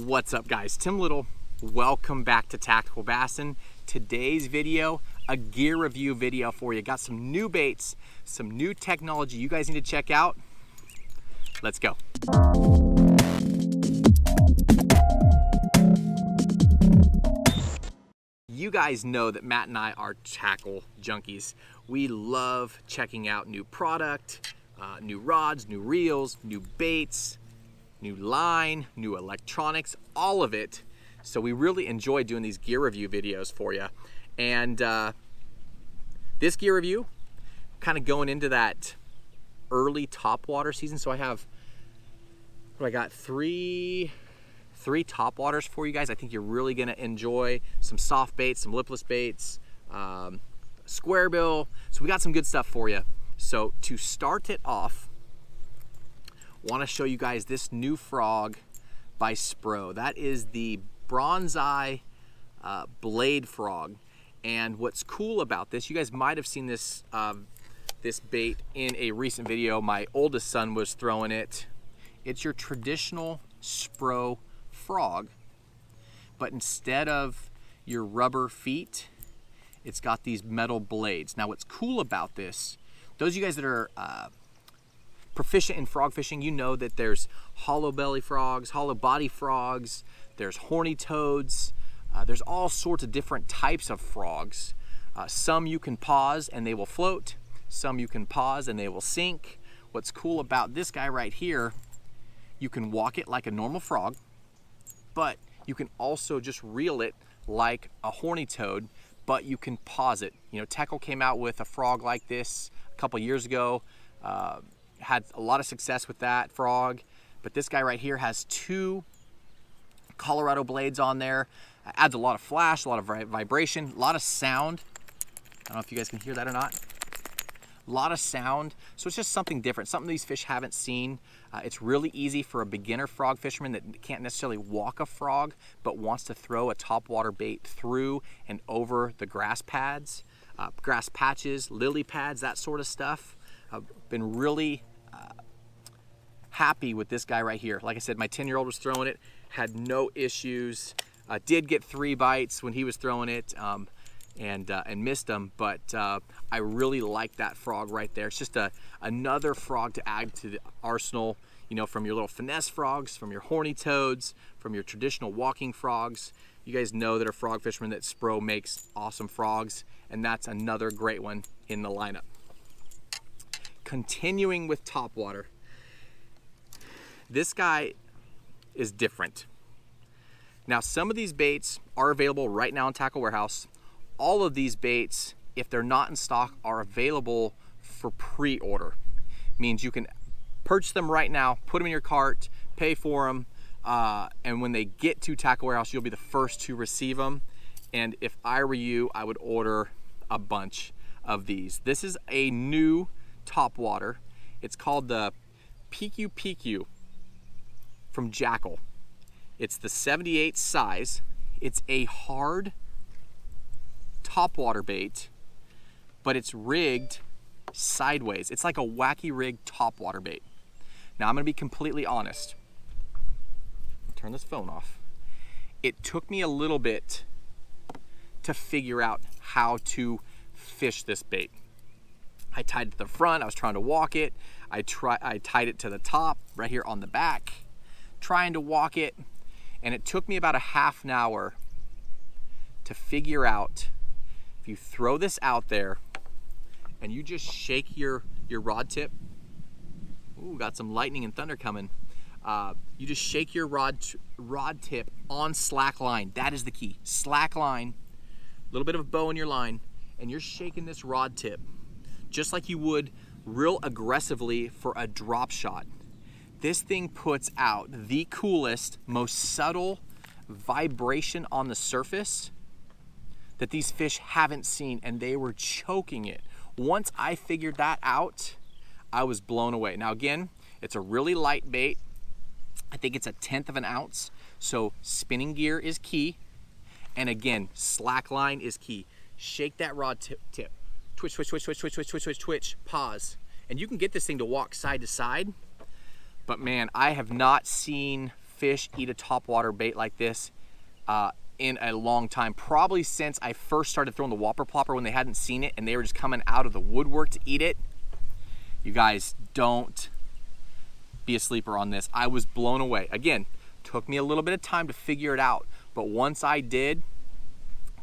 What's up, guys? Tim Little. Welcome back to Tactical Bassin. Today's video, a gear review video for you. Got some new baits, some new technology you guys need to check out. Let's go. You guys know that Matt and I are tackle junkies. We love checking out new product, new rods, new reels, new baits, new line, new electronics, all of it. So we really enjoy doing these gear review videos for you. And this gear review, kind of going into that early topwater season. So I have, I got three topwaters for you guys. I think you're really gonna enjoy some soft baits, some lipless baits, square bill. So we got some good stuff for you. So to start it off, want to show you guys this new frog by Spro. That is the bronze-eye blade frog. And what's cool about this, you guys might have seen this this bait in a recent video. My oldest son was throwing it. It's your traditional Spro frog, but instead of your rubber feet, it's got these metal blades. Now what's cool about this, those of you guys that are proficient in frog fishing, you know that there's hollow belly frogs, hollow body frogs, there's horny toads, there's all sorts of different types of frogs. Some you can pause and they will float, some you can pause and they will sink. What's cool about this guy right here, you can walk it like a normal frog, but you can also just reel it like a horny toad, but you can pause it. You know, Teckle came out with a frog like this a couple years ago, had a lot of success with that frog, but this guy right here has two Colorado blades on there. Adds a lot of flash, a lot of vibration, a lot of sound. I don't know if you guys can hear that or not. A lot of sound, so it's just something different, something these fish haven't seen. It's really easy for a beginner frog fisherman that can't necessarily walk a frog, but wants to throw a topwater bait through and over the grass pads, grass patches, lily pads, that sort of stuff. I've been really happy with this guy right here. Like I said, my 10-year-old was throwing it, had no issues. Did get 3 bites when he was throwing it, and missed them, but I really like that frog right there. It's just another frog to add to the arsenal, you know, from your little finesse frogs, from your horny toads, from your traditional walking frogs. You guys know that are frog fishermen that Spro makes awesome frogs, and that's another great one in the lineup. Continuing with topwater, this guy is different. Now, some of these baits are available right now in Tackle Warehouse. All of these baits, if they're not in stock, are available for pre-order. Means you can purchase them right now, put them in your cart, pay for them, and when they get to Tackle Warehouse, you'll be the first to receive them. And if I were you, I would order a bunch of these. This is a new topwater. It's called the Picu Picu from Jackal. It's the 78 size. It's a hard topwater bait, but it's rigged sideways. It's like a wacky rigged topwater bait. Now I'm gonna be completely honest. Turn this phone off. It took me a little bit to figure out how to fish this bait. I tied it to the front, I was trying to walk it. I tied it to the top, right here on the back, trying to walk it, and it took me about a half an hour to figure out, if you throw this out there and you just shake your rod tip, ooh, got some lightning and thunder coming. You just shake your rod tip on slack line. That is the key. Slack line, a little bit of a bow in your line, and you're shaking this rod tip just like you would real aggressively for a drop shot. This thing puts out the coolest, most subtle vibration on the surface that these fish haven't seen, and they were choking it. Once I figured that out, I was blown away. Now again, it's a really light bait. I think it's 1/10 of an ounce, so spinning gear is key. And again, slack line is key. Shake that rod tip. Twitch, twitch, twitch, twitch, twitch, twitch, twitch, twitch, twitch, pause. And you can get this thing to walk side to side, but man, I have not seen fish eat a topwater bait like this in a long time. Probably since I first started throwing the whopper plopper when they hadn't seen it and they were just coming out of the woodwork to eat it. You guys, don't be a sleeper on this. I was blown away. Again, took me a little bit of time to figure it out, but once I did,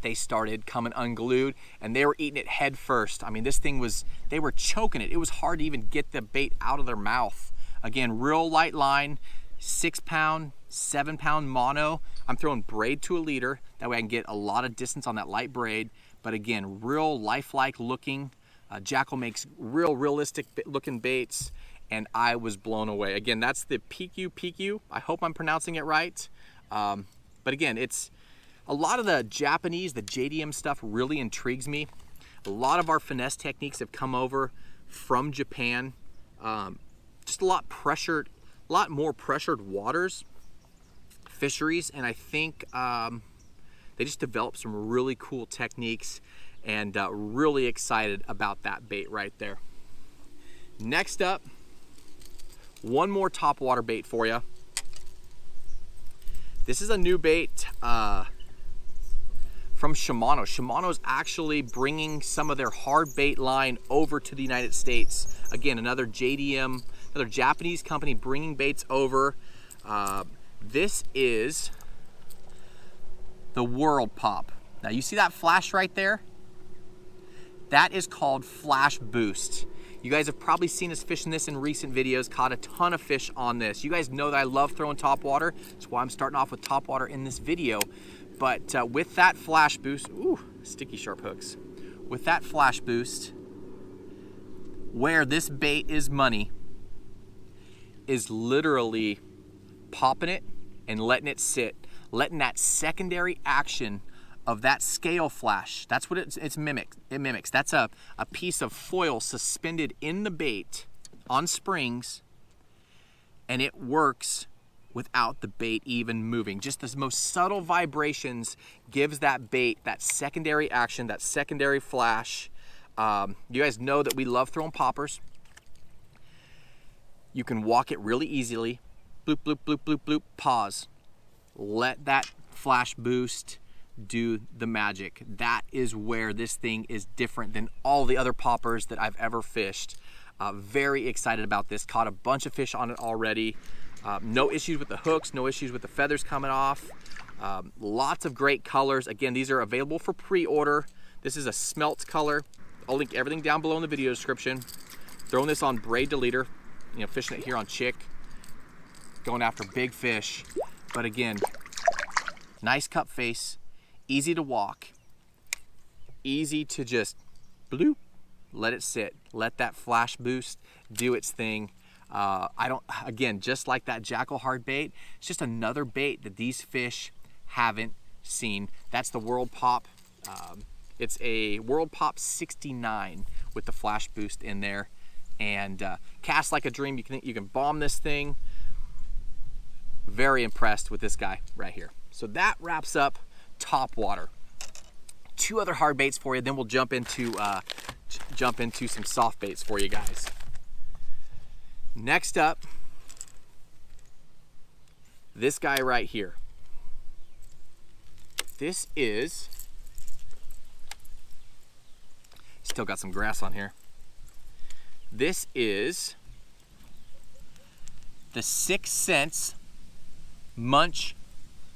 they started coming unglued and they were eating it head first. I mean, this thing was, they were choking it. It was hard to even get the bait out of their mouth. Again, real light line, 6 pound, 7 pound mono. I'm throwing braid to a leader. That way I can get a lot of distance on that light braid. But again, real lifelike looking. Jackal makes realistic looking baits, and I was blown away. Again, that's the Picu Picu. I hope I'm pronouncing it right. But again, it's a lot of the Japanese, the JDM stuff really intrigues me. A lot of our finesse techniques have come over from Japan. Just a lot more pressured waters, fisheries, and I think they just developed some really cool techniques, and really excited about that bait right there. Next up, one more topwater bait for you. This is a new bait from Shimano. Shimano's actually bringing some of their hard bait line over to the United States. Again, another JDM, another Japanese company bringing baits over. This is the World Pop. Now you see that flash right there? That is called Flash Boost. You guys have probably seen us fishing this in recent videos, caught a ton of fish on this. You guys know that I love throwing topwater. That's why I'm starting off with topwater in this video. But with that Flash Boost, ooh, sticky sharp hooks. With that Flash Boost, where this bait is money is literally popping it and letting it sit, letting that secondary action of that scale flash, that's what it mimics. That's a piece of foil suspended in the bait on springs, and it works without the bait even moving. Just the most subtle vibrations gives that bait that secondary action, that secondary flash. You guys know that we love throwing poppers. You can walk it really easily. Bloop, bloop, bloop, bloop, bloop, pause. Let that Flash Boost do the magic. That is where this thing is different than all the other poppers that I've ever fished. Very excited about this. Caught a bunch of fish on it already. No issues with the hooks, no issues with the feathers coming off. Lots of great colors. Again, these are available for pre-order. This is a smelt color. I'll link everything down below in the video description. Throwing this on braid to leader, you know, fishing it here on chick, going after big fish. But again, nice cup face, easy to walk, easy to just bloop, let it sit, let that Flash Boost do its thing. Again, just like that Jackal hard bait, it's just another bait that these fish haven't seen. That's the World Pop. It's a World Pop 69 with the Flash Boost in there, and cast like a dream. You can bomb this thing. Very impressed with this guy right here. So that wraps up topwater. Two other hard baits for you, then we'll jump into some soft baits for you guys. Next up, this guy right here. This is, still got some grass on here. This is the 6 Cents Munch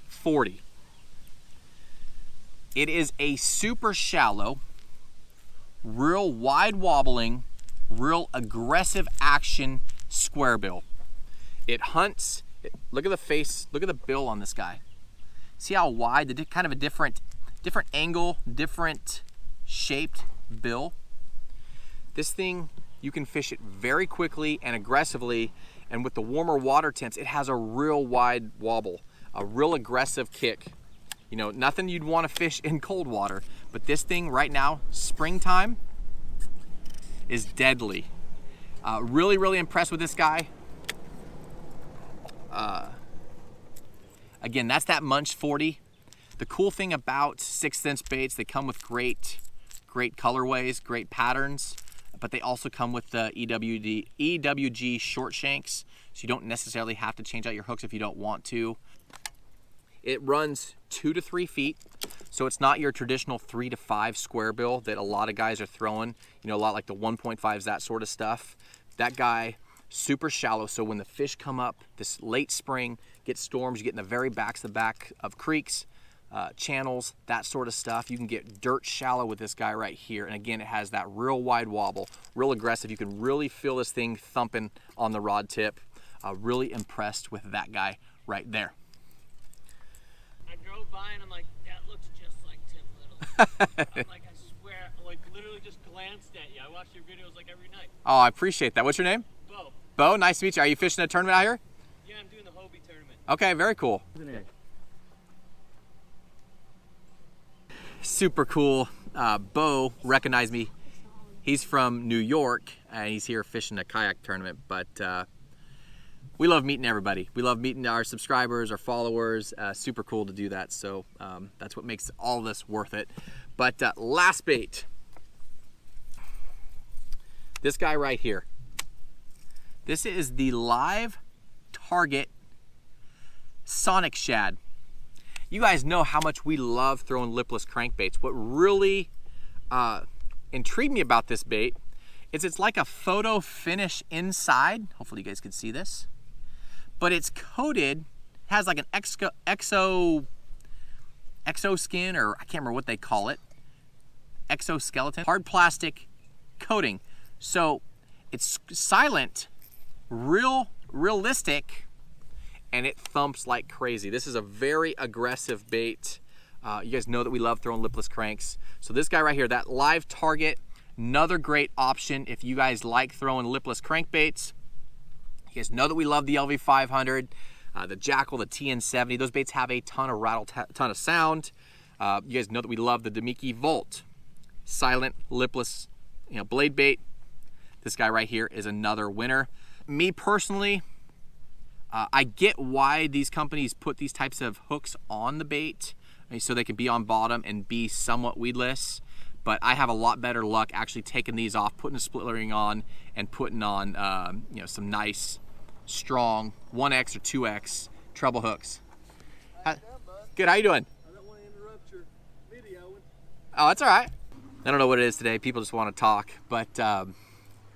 40. It is a super shallow, real wide wobbling, real aggressive action square bill. It hunts. Look at the face, look at the bill on this guy. See how wide, the kind of a different angle, different shaped bill. This thing, you can fish it very quickly and aggressively, and with the warmer water temps, it has a real wide wobble, a real aggressive kick. You know, nothing you'd want to fish in cold water, but this thing right now, springtime, is deadly. Really, really impressed with this guy. Again, that's that Munch 40. The cool thing about 6 Cents baits, they come with great colorways, great patterns, but they also come with the EWG short shanks, so you don't necessarily have to change out your hooks if you don't want to. It runs 2 to 3 feet, so it's not your traditional 3 to 5 square bill that a lot of guys are throwing. You know, a lot like the 1.5s, that sort of stuff. That guy, super shallow, so when the fish come up this late spring, get storms, you get in the very back of creeks, channels, that sort of stuff. You can get dirt shallow with this guy right here. And again, it has that real wide wobble, real aggressive. You can really feel this thing thumping on the rod tip. Really impressed with that guy right there. I drove by and I'm like, that looks just like Tim Little. I'm like, I swear, I like literally just glanced at you. I watch your videos like every night. Oh, I appreciate that. What's your name? Bo. Bo, nice to meet you. Are you fishing a tournament out here? Yeah, I'm doing the Hobie tournament. Okay, very cool. Super cool. Bo recognized me. He's from New York and he's here fishing a kayak tournament, but we love meeting everybody. We love meeting our subscribers, our followers. Super cool to do that. So that's what makes all this worth it. But last bait. This guy right here. This is the Live Target Sonic Shad. You guys know how much we love throwing lipless crankbaits. What really intrigued me about this bait is it's like a photo finish inside. Hopefully you guys can see this. But it's coated, has like an exo skin, or I can't remember what they call it. Exoskeleton, hard plastic coating. So it's silent, realistic, and it thumps like crazy. This is a very aggressive bait. You guys know that we love throwing lipless cranks. So this guy right here, that Live Target, another great option if you guys like throwing lipless crankbaits. You guys know that we love the LV500, the Jackal, the TN70. Those baits have a ton of rattle, ton of sound. You guys know that we love the Demiki Volt, silent, lipless, blade bait. This guy right here is another winner. Me personally, I get why these companies put these types of hooks on the bait, so they can be on bottom and be somewhat weedless. But I have a lot better luck actually taking these off, putting a split ring on, and putting on some nice, strong 1X or 2X treble hooks. Good, how you doing? I don't want to interrupt your video. Oh, that's all right. I don't know what it is today. People just want to talk. But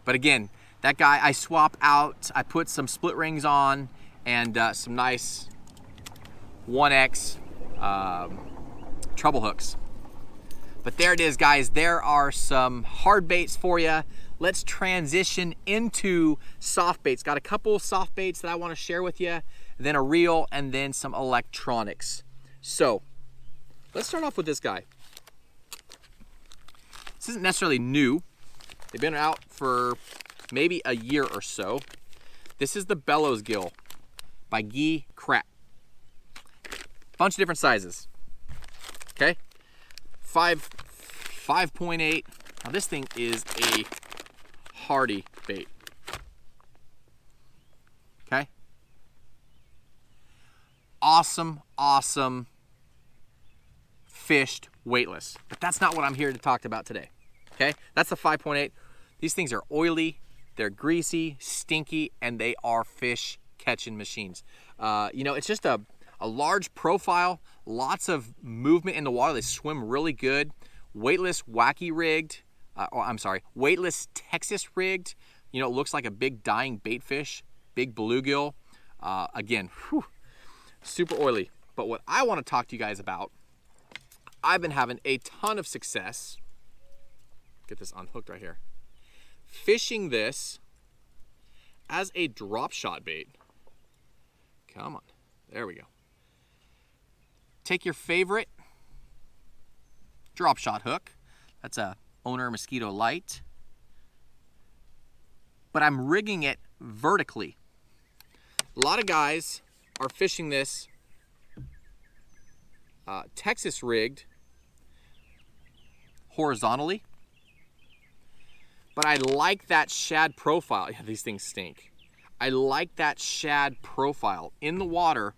again, that guy, I swap out. I put some split rings on and some nice 1X treble hooks. But there it is, guys. There are some hard baits for you. Let's transition into soft baits. Got a couple soft baits that I want to share with you, then a reel, and then some electronics. So let's start off with this guy. This isn't necessarily new. They've been out for maybe a year or so. This is the Bassgill by Geecrap. Bunch of different sizes. Okay. 5.8. Now this thing is a hardy bait. Okay. Awesome fished weightless. But that's not what I'm here to talk about today. Okay. That's the 5.8. These things are oily, they're greasy, stinky, and they are fish catching machines. It's just a large profile, lots of movement in the water. They swim really good. Weightless, weightless Texas rigged. It looks like a big dying bait fish, big bluegill. Again, super oily. But what I want to talk to you guys about, I've been having a ton of success. Get this unhooked right here. Fishing this as a drop shot bait. Come on, there we go. Take your favorite drop shot hook. That's a Owner Mosquito Light. But I'm rigging it vertically. A lot of guys are fishing this Texas rigged horizontally. But I like that shad profile. Yeah, these things stink. I like that shad profile. In the water,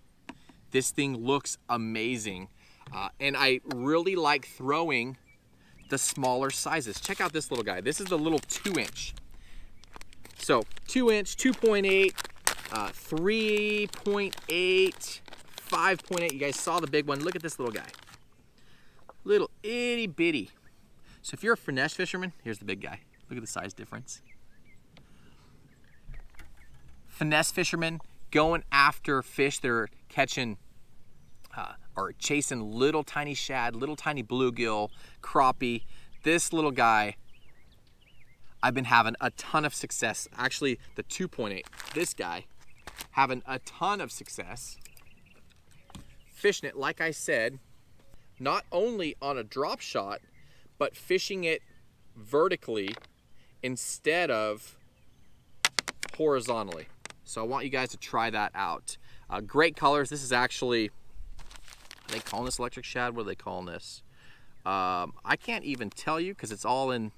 this thing looks amazing. And I really like throwing the smaller sizes. Check out this little guy. This is the little 2-inch. So 2-inch, 2.8, 3.8, 5.8. You guys saw the big one. Look at this little guy. Little itty bitty. So if you're a finesse fisherman, here's the big guy. Look at the size difference. Finesse fishermen going after fish that are catching or chasing little tiny shad, little tiny bluegill, crappie. This little guy, I've been having a ton of success. Actually, the 2.8, this guy, having a ton of success fishing it, like I said, not only on a drop shot, but fishing it vertically instead of horizontally. So I want you guys to try that out. Great colors. This is actually, are they calling this electric shad? What are they calling this? I can't even tell you because it's all in,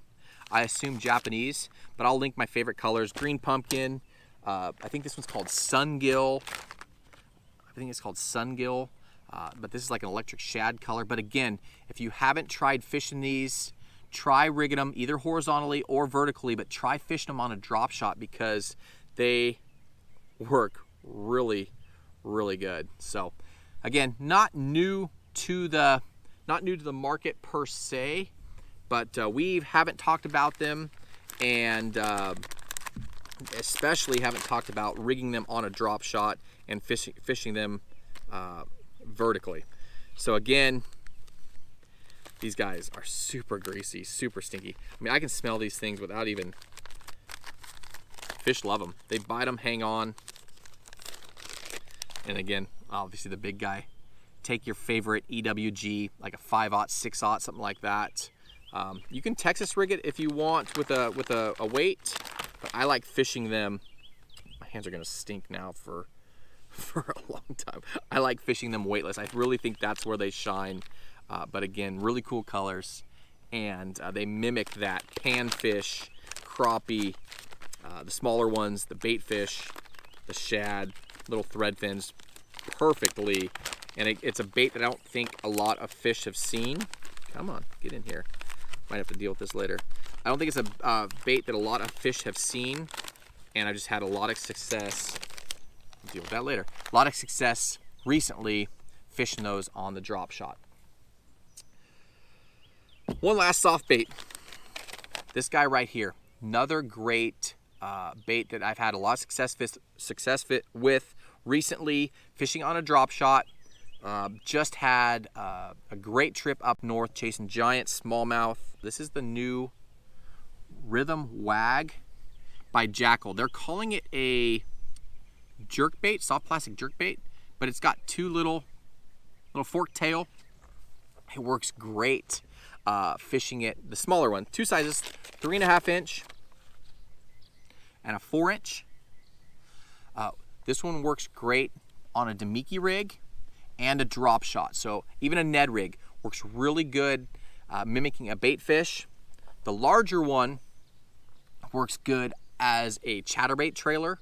I assume, Japanese, but I'll link my favorite colors. Green pumpkin. I think this one's called Sungill. But this is like an electric shad color. But again, if you haven't tried fishing these, try rigging them either horizontally or vertically, but try fishing them on a drop shot because they work really, really good. So again, not new to the market per se, but we haven't talked about them, and especially haven't talked about rigging them on a drop shot and fishing them vertically. So again, these guys are super greasy, super stinky. I mean, I can smell these things without even, fish love them. They bite them, hang on. And again, obviously the big guy. Take your favorite EWG, like a 5/0, 6/0, something like that. You can Texas rig it if you want with a weight, but I like fishing them. My hands are gonna stink now for a long time. I like fishing them weightless. I really think that's where they shine. But again, really cool colors, and they mimic that panfish, crappie, the smaller ones, the bait fish, the shad, little thread fins perfectly. And it's a bait that I don't think a lot of fish have seen. Come on, get in here. Might have to deal with this later. I don't think it's a bait that a lot of fish have seen, and I just had a lot of success. I'll deal with that later. A lot of success recently fishing those on the drop shot. One last soft bait. This guy right here. Another great bait that I've had a lot of success with recently fishing on a drop shot. Just had a great trip up north chasing giant smallmouth. This is the new Rhythm Wag by Jackal. They're calling it a jerkbait, soft plastic jerkbait, but it's got two little forked tail. It works great fishing it, the smaller one, two sizes, 3.5 inch and a 4 inch. This one works great on a Demiki rig and a drop shot. So even a Ned rig works really good mimicking a bait fish. The larger one works good as a chatterbait trailer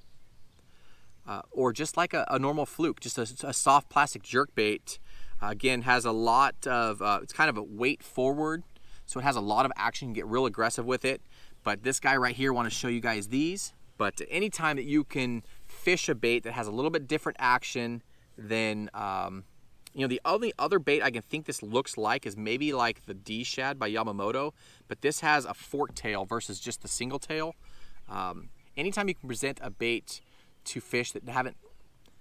or just like a normal fluke, just a soft plastic jerkbait. Again, has a lot of, it's kind of a weight forward, so it has a lot of action. You can get real aggressive with it. But this guy right here, I want to show you guys these. But anytime that you can fish a bait that has a little bit different action than, you know, the only other bait I can think this looks like is maybe like the D Shad by Yamamoto, but this has a forked tail versus just the single tail. Anytime you can present a bait to fish that haven't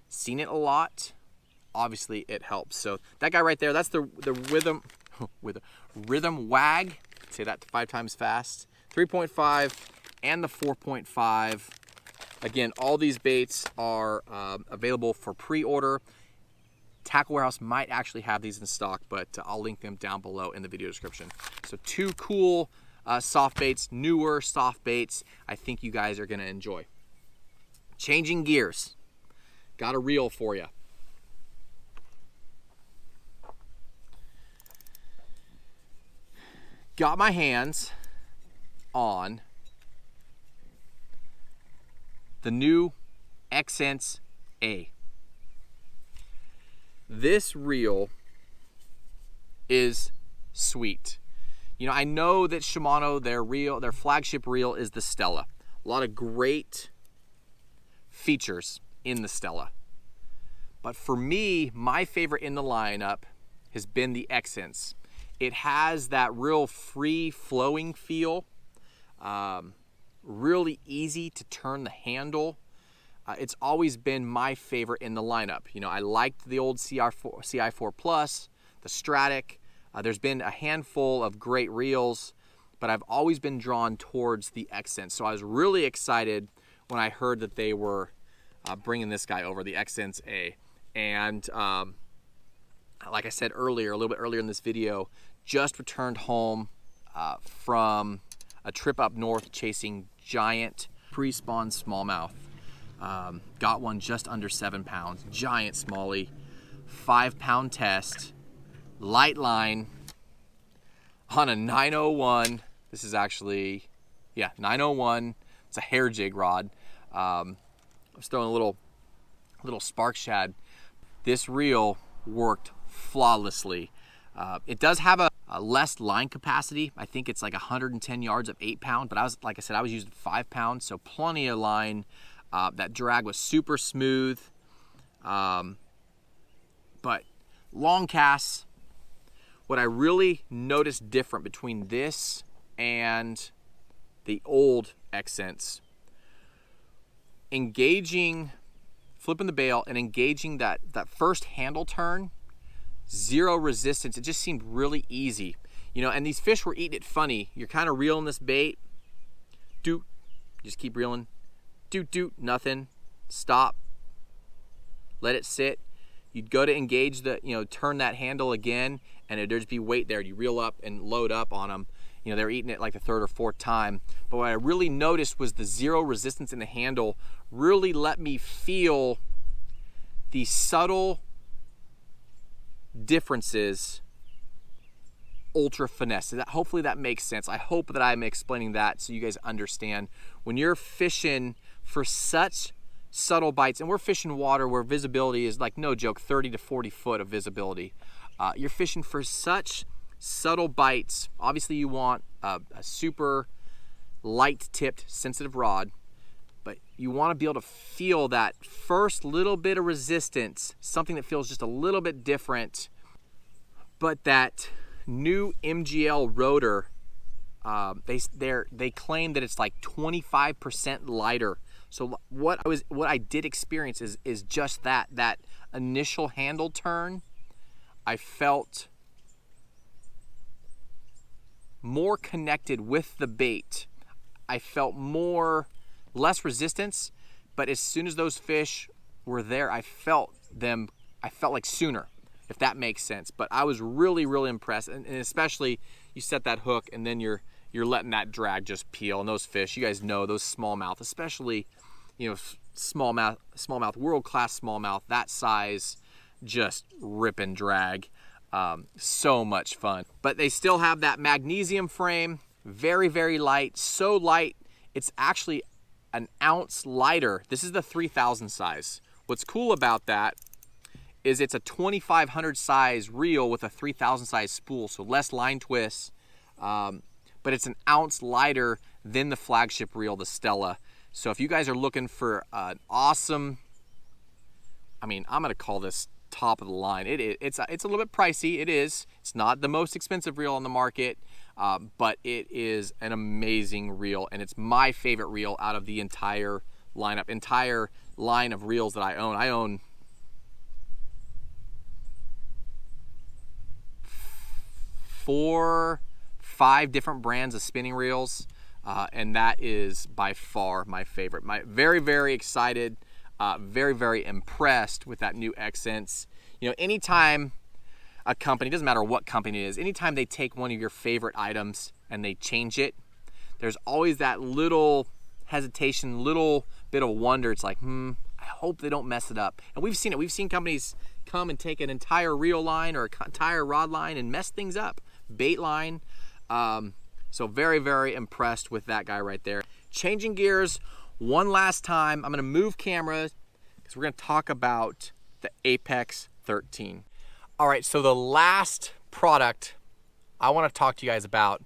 seen it a lot, obviously it helps. So that guy right there, that's the Rhythm with a Rhythm Wag. Say that 5 times fast. 3.5 and the 4.5. Again, all these baits are available for pre-order. Tackle Warehouse might actually have these in stock, but I'll link them down below in the video description. So 2 cool soft baits, newer soft baits I think you guys are gonna enjoy. Changing gears. Got a reel for you. Got my hands on the new Accents A. This reel is sweet. You know, I know that Shimano, their flagship reel is the Stella. A lot of great features, in the Stella. But for me, my favorite in the lineup has been the Accents. It has that real free flowing feel, really easy to turn the handle. It's always been my favorite in the lineup. You know, I liked the old CI4 Plus, the Stratic. There's been a handful of great reels, but I've always been drawn towards the Accents. So I was really excited when I heard that they were bringing this guy over, the Accents A. And like I said earlier, a little bit earlier in this video, just returned home from a trip up north chasing giant pre-spawn smallmouth. Got one just under 7 pounds, giant smallie, 5-pound test, light line on a 901. This is actually, yeah, 901. It's a hair jig rod. I was throwing a little spark shad. This reel worked flawlessly. It does have a less line capacity. I think it's like 110 yards of 8-pound, but like I said, I was using 5 pounds, so plenty of line. That drag was super smooth. But long casts, what I really noticed different between this and the old Accents, flipping the bail and engaging that first handle turn, zero resistance. It just seemed really easy. You know, and these fish were eating it funny. You're kind of reeling this bait, doot, just keep reeling, doot, doot, nothing, stop, let it sit. You'd go to engage turn that handle again, and there'd just be weight there. You reel up and load up on them. You know, they're eating it like the 3rd or 4th time. But what I really noticed was the zero resistance in the handle really let me feel the subtle differences, ultra finesse. So hopefully that makes sense. I hope that I'm explaining that so you guys understand. When you're fishing for such subtle bites, and we're fishing water where visibility is, like, no joke, 30 to 40 foot of visibility. You're fishing for such subtle bites. Obviously you want a super light tipped sensitive rod, but you want to be able to feel that first little bit of resistance, something that feels just a little bit different. But that new MGL rotor, they claim that it's like 25% lighter. So what I did experience is just that initial handle turn. I felt more connected with the bait. I felt less resistance, but as soon as those fish were there, I felt like sooner, if that makes sense. But I was really, really impressed, and especially you set that hook and then you're letting that drag just peel, and those fish, you guys know, those smallmouth, especially, you know, smallmouth, world-class smallmouth, that size, just rip and drag. So much fun. But they still have that magnesium frame, very, very light, so light it's actually an ounce lighter. This is the 3000 size. What's cool about that is it's a 2500 size reel with a 3000 size spool, so less line twists, but it's an ounce lighter than the flagship reel, the Stella. So if you guys are looking for an awesome, I mean, I'm gonna call this top of the line. It's a little bit pricey. It is. It's not the most expensive reel on the market, but it is an amazing reel, and it's my favorite reel out of the entire lineup, entire line of reels that I own. I own 4, 5 different brands of spinning reels, and that is by far my favorite. Very, very excited. Very, very impressed with that new Accents. You know, anytime a company, doesn't matter what company it is, anytime they take one of your favorite items and they change it, there's always that little hesitation, little bit of wonder. It's like, I hope they don't mess it up. And we've seen it. We've seen companies come and take an entire reel line or an entire rod line and mess things up. Bait line. So very, very impressed with that guy right there. Changing gears one last time. I'm going to move camera because we're going to talk about the Apex 13. All right, so the last product I want to talk to you guys about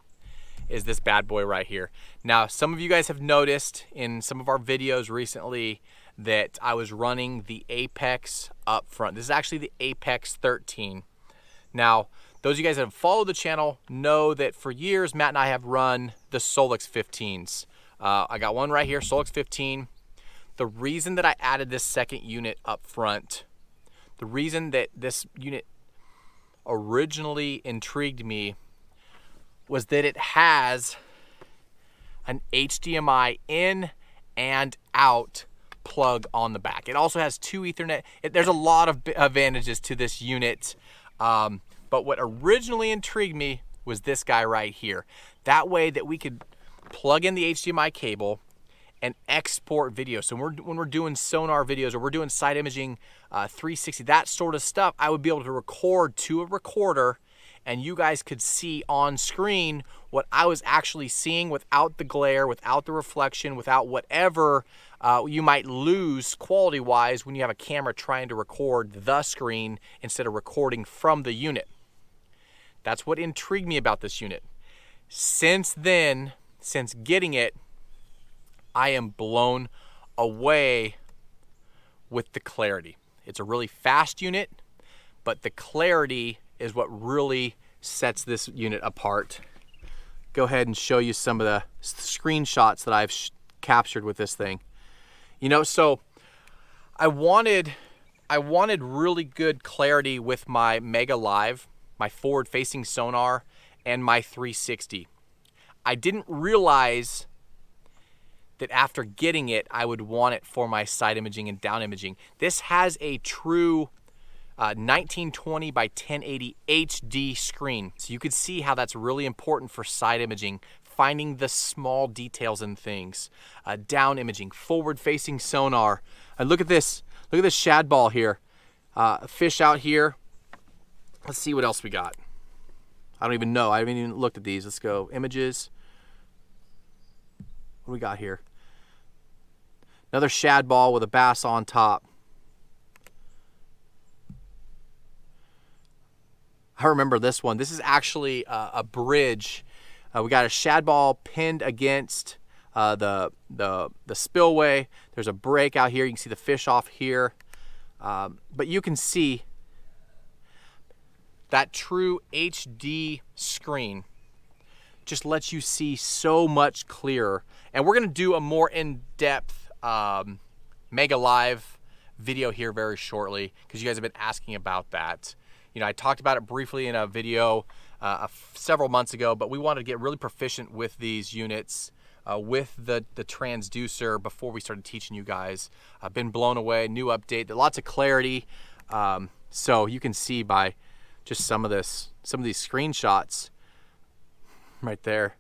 is this bad boy right here. Now, some of you guys have noticed in some of our videos recently that I was running the Apex up front. This is actually the Apex 13. Now, those of you guys that have followed the channel know that for years, Matt and I have run the Solix 15s. I got one right here, Solix 15. The reason that I added this second unit up front, the reason that this unit originally intrigued me was that it has an HDMI in and out plug on the back. It also has 2 Ethernet. There's a lot of advantages to this unit. But what originally intrigued me was this guy right here. That way that we could plug in the HDMI cable and export video. So when we're doing sonar videos or we're doing side imaging 360, that sort of stuff, I would be able to record to a recorder and you guys could see on screen what I was actually seeing without the glare, without the reflection, without whatever you might lose quality-wise when you have a camera trying to record the screen instead of recording from the unit. That's what intrigued me about this unit. Since then, since getting it, I am blown away with the clarity. It's a really fast unit, but the clarity is what really sets this unit apart. Go ahead and show you some of the screenshots that I've captured with this thing. You know, so I wanted really good clarity with my Mega Live, my forward-facing sonar, and my 360. I didn't realize that after getting it, I would want it for my side imaging and down imaging. This has a true 1920 by 1080 HD screen. So you could see how that's really important for side imaging, finding the small details in things. Down imaging, forward-facing sonar. Look at this shad ball here. Fish out here. Let's see what else we got. I don't even know. I haven't even looked at these. Let's go. Images. What do we got here? Another shad ball with a bass on top. I remember this one. This is actually a bridge. We got a shad ball pinned against the spillway. There's a break out here. You can see the fish off here. But you can see that true HD screen just lets you see so much clearer. And we're going to do a more in-depth Mega Live video here very shortly because you guys have been asking about that. You know, I talked about it briefly in a video several months ago, but we wanted to get really proficient with these units, with the transducer before we started teaching you guys. I've been blown away, new update, lots of clarity. So you can see by just some of these screenshots right there.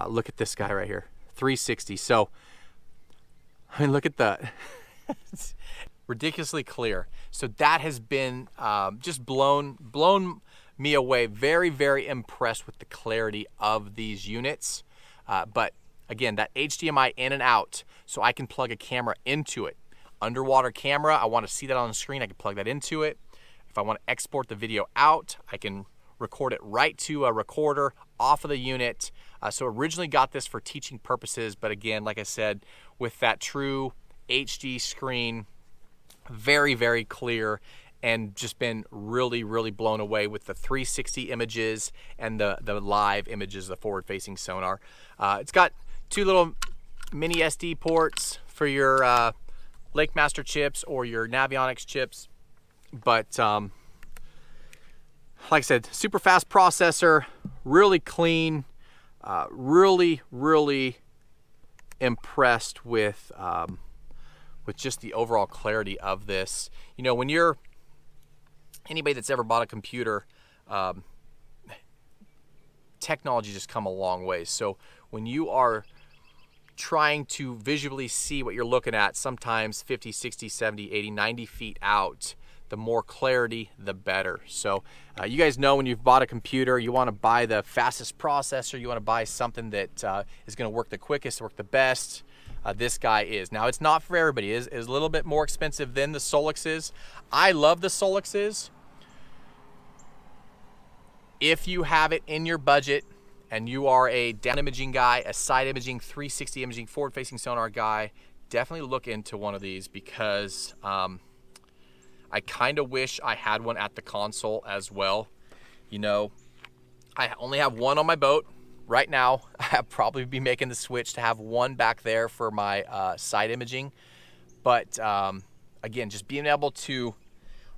Look at this guy right here, 360. So, I mean, look at that. Ridiculously clear. So that has been just blown me away. Very, very impressed with the clarity of these units. But again, that HDMI in and out, so I can plug a camera into it. Underwater camera, I want to see that on the screen, I can plug that into it. If I want to export the video out, I can record it right to a recorder off of the unit. So originally got this for teaching purposes, but again, like I said, with that true HD screen, very, very clear, and just been really, really blown away with the 360 images and the live images, the forward-facing sonar. It's got 2 little mini SD ports for your Lake Master chips or your Navionics chips. But like I said, super fast processor, really clean, really, really impressed with just the overall clarity of this. You know, when you're anybody that's ever bought a computer, technology just come a long way. So when you are trying to visually see what you're looking at, sometimes 50, 60, 70, 80, 90 feet out, the more clarity, the better. So you guys know when you've bought a computer, you want to buy the fastest processor, you want to buy something that is going to work the quickest, work the best. This guy is. Now, it's not for everybody. It is a little bit more expensive than the Solixes. I love the Solixes. If you have it in your budget and you are a down imaging guy, a side imaging, 360 imaging, forward-facing sonar guy, definitely look into one of these because I kind of wish I had one at the console as well. You know, I only have one on my boat right now. I'll probably be making the switch to have one back there for my side imaging. But again, just being able to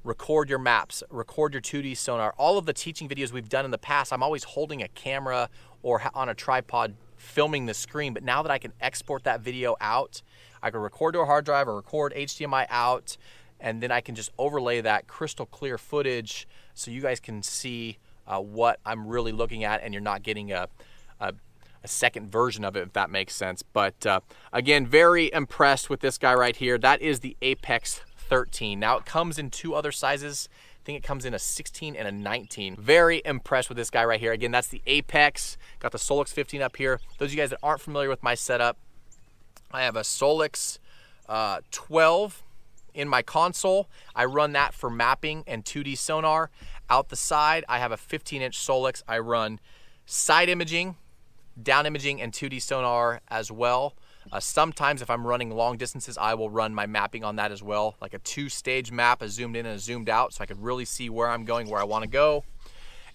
record your maps, record your 2D sonar, all of the teaching videos we've done in the past, I'm always holding a camera or on a tripod filming the screen. But now that I can export that video out, I can record to a hard drive or record HDMI out, and then I can just overlay that crystal clear footage so you guys can see what I'm really looking at, and you're not getting a second version of it, if that makes sense. But again, very impressed with this guy right here. That is the Apex 13. Now it comes in 2 other sizes. I think it comes in a 16 and a 19. Very impressed with this guy right here. Again, that's the Apex. Got the Solix 15 up here. Those of you guys that aren't familiar with my setup, I have a Solix 12 in my console. I run that for mapping and 2D sonar. Out the side, I have a 15-inch Solix. I run side imaging, down imaging, and 2D sonar as well. Sometimes if I'm running long distances, I will run my mapping on that as well, like a 2-stage map, a zoomed in and a zoomed out, so I could really see where I'm going, where I want to go.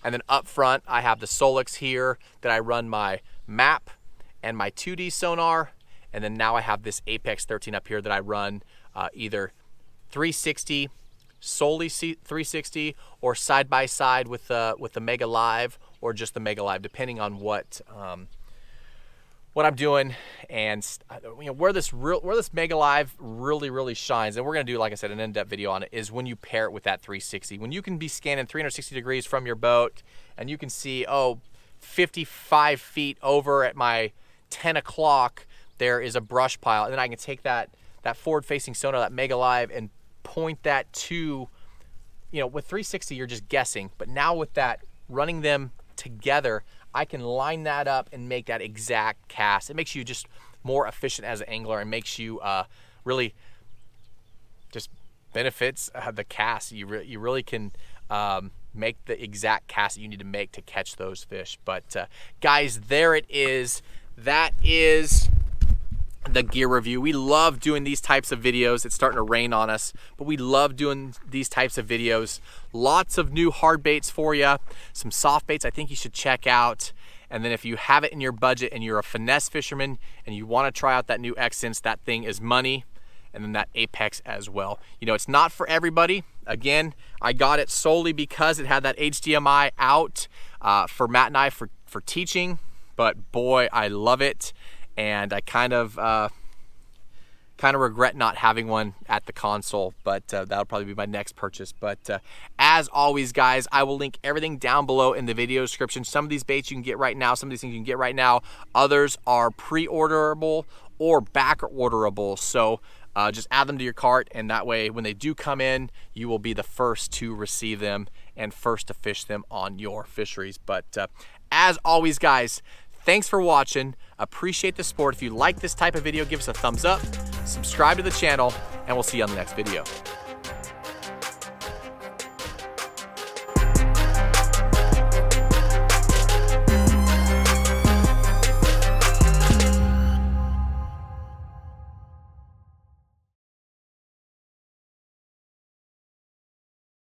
And then up front, I have the Solix here that I run my map and my 2D sonar. And then now I have this Apex 13 up here that I run either 360, solely 360, or side by side with the Mega Live, or just the Mega Live, depending on what I'm doing, and you know, where this Mega Live really shines. And we're gonna do, like I said, an in-depth video on it, is when you pair it with that 360. When you can be scanning 360 degrees from your boat, and you can see, oh, 55 feet over at my 10 o'clock, there is a brush pile, and then I can take that forward-facing sonar, that Mega Live, and point that to, you know, with 360 you're just guessing, but now with that, running them together, I can line that up and make that exact cast. It makes you just more efficient as an angler, and makes you really just benefits the cast. You really can make the exact cast that you need to make to catch those fish. But guys, there it is. That is the gear review. We love doing these types of videos. It's starting to rain on us, but we love doing these types of videos. Lots of new hard baits for you, some soft baits I think you should check out. And then if you have it in your budget and you're a finesse fisherman and you want to try out that new Accents, that thing is money. And then that Apex as well. You know, it's not for everybody. Again, I got it solely because it had that HDMI out for Matt and I for teaching, but boy, I love it. And I kind of regret not having one at the console, but that'll probably be my next purchase. But as always, guys, I will link everything down below in the video description. Some of these baits you can get right now, some of these things you can get right now. Others are pre-orderable or back-orderable, so just add them to your cart, and that way when they do come in, you will be the first to receive them and first to fish them on your fisheries. But as always, guys, thanks for watching. Appreciate the support. If you like this type of video, give us a thumbs up, subscribe to the channel, and we'll see you on the next video.